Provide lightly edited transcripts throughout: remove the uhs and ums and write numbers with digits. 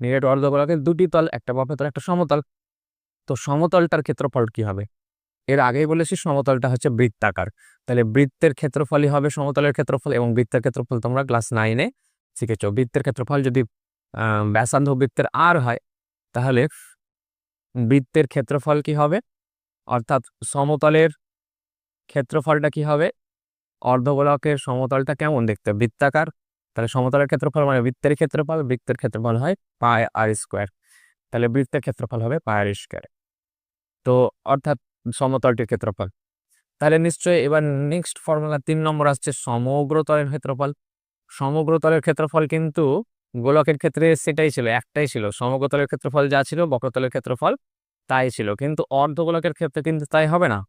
নিরেট অর্ধগোলকের দুটি তল, একটা বক্রতল একটা সমতল। তো সমতলটার ক্ষেত্রফল কি হবে? এর আগেই বলেছি সমতলটা হচ্ছে বৃত্তাকার, তাহলে বৃত্তের ক্ষেত্রফলই হবে সমতলের ক্ষেত্রফল। এবং বৃত্তের ক্ষেত্রফল তোমরা ক্লাস 9-এ শিখেছো। বৃত্তের ক্ষেত্রফল যদি ব্যাসার্ধ বৃত্তের আর হয়, তাহলে বৃত্তের ক্ষেত্রফল কি হবে? অর্থাৎ সমতলের ক্ষেত্রফলটা কি হবে? অর্ধগোলকের সমতলটা কেমন দেখতে? বৃত্তাকার। তাহলে সমতলের ক্ষেত্রফল মানে বৃত্তের ক্ষেত্রফল, বৃত্তের ক্ষেত্রফল হয় পাই আর স্কোয়ার। তাহলে বৃত্তের ক্ষেত্রফল হবে পাই আর স্কোয়ার। তো অর্থাৎ সমতলটির ক্ষেত্রফল। তাহলে নিশ্চয়ই এবার নেক্সট ফর্মুলা 3 নম্বর আসছে সমগ্র তলের ক্ষেত্রফল। সমগ্র তলের ক্ষেত্রফল কিন্তু গোলকের ক্ষেত্রে সেটাই ছিল, একটাই ছিল। সমগ্র তলের ক্ষেত্রফল যা ছিল বক্রতলের ক্ষেত্রফল তাই ছিল, কিন্তু অর্ধগোলকের ক্ষেত্রে কিন্তু তাই হবে না।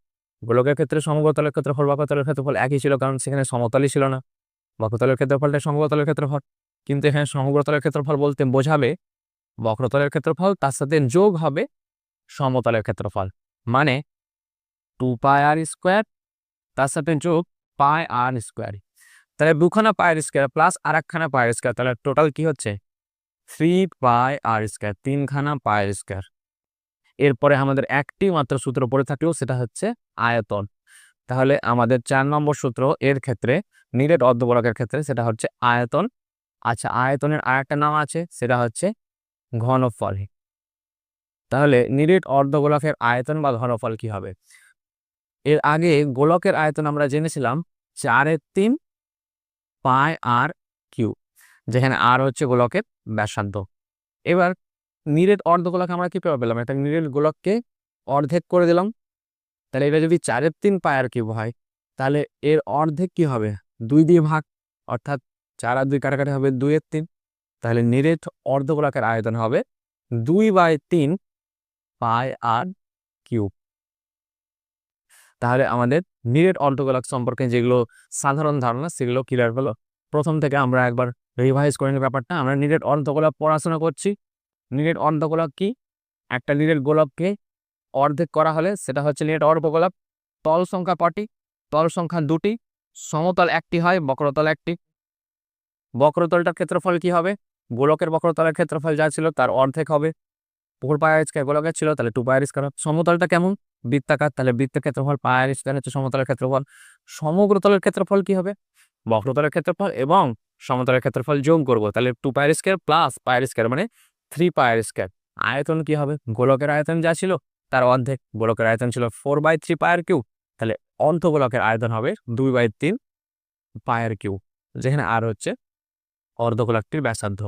গোলকের ক্ষেত্রে সমগ্র তলের ক্ষেত্রফল বক্রতলের ক্ষেত্রফল একই ছিল, কারণ সেখানে সমতলই ছিল না। বক্রতলের ক্ষেত্রফলটা সমগ্র তলের ক্ষেত্রফল, কিন্তু এখানে সমগ্র তলের ক্ষেত্রফল বলতে বোঝাবে বক্রতলের ক্ষেত্রফল তার সাথে যোগ হবে সমতলের ক্ষেত্রফল, মানে 2πr² তার সাথে যোগ পাই আর স্কোয়ার। তাহলে দুখানা পায়ের স্কোয়ার প্লাস আর একখানা পায়ের স্কোয়ার, তাহলে টোটাল কি হচ্ছে 3πr², 3খানা পায়ের স্কোয়ার। এরপরে আমাদের একটি মাত্র সূত্র পড়ে থাকলেও সেটা হচ্ছে আয়তন। তাহলে আমাদের 4 নম্বর সূত্র এর ক্ষেত্রে নিরেট অর্ধগোলকের ক্ষেত্রে সেটা হচ্ছে আয়তন। আচ্ছা, আয়তনের আরেকটা নাম আছে, সেটা হচ্ছে ঘনফল। তাহলে নিরেট অর্ধগোলকের আয়তন বা ঘনফল কি হবে? এর আগে গোলকের আয়তন আমরা জেনেছিলাম 4/3 পাই আর কিউ, যেখানে আর হচ্ছে গোলকের ব্যাসার্ধ। এবার নিরেট অর্ধগোলক আমরা কি পেলাম? একটা নিরেট গোলককে অর্ধেক করে দিলাম। তাহলে এটা যদি 4/3 পাই আর কিউব হয়, তাহলে এর অর্ধেক কি হবে? 2 দিয়ে ভাগ, অর্থাৎ 4 আর 2 কাটাকাটি হবে 2/3। তাহলে নিরেট অর্ধগোলকের আয়তন হবে 2/3 পাই আর কিউব। তাহলে আমাদের নিরেট অর্ধগোলক সম্পর্কে যেগুলো সাধারণ ধারণা সেগুলো ক্লিয়ার হলো। প্রথম থেকে আমরা একবার রিভাইজ করে নিই ব্যাপারটা। আমরা নিরেট অর্ধগোলক পড়াশোনা করছি। নিরেট অর্ধগোলক কি? একটা নিরেট গোলককে অর্ধেক করা হলে সেটা হচ্ছে নিরেট অর্ধগোলক। তল সংখ্যা কটি? তল সংখ্যা 2টি, সমতল একটি হয়, বক্রতল একটি। বক্রতলটার ক্ষেত্রফল কি হবে? গোলকের বক্রতলের ক্ষেত্রফল যা ছিল তার অর্ধেক হবে। 4πr² গোলকের ছিল, তাহলে 2πr²। সমতলটা কেমন? বৃত্তাকার, তাহলে বৃত্তের ক্ষেত্রফল πr² হচ্ছে সমতলের ক্ষেত্রফল। সমগ্র তলের ক্ষেত্রফল কি হবে? বক্রতলের ক্ষেত্রফল এবং সমতলের ক্ষেত্রফল যোগ করব, তাহলে 2πr² প্লাস πr² মানে 3πr²। আয়তন কি হবে? গোলকের আয়তন যা ছিল তার অর্ধেক। গোলকের আয়তন ছিল 4/3 পাই আর কিউব, তাহলে অর্ধগোলকের আয়তন হবে 2/3 পাই আর কিউব, যেখানে আর হচ্ছে অর্ধগোলকটির ব্যাসার্ধ।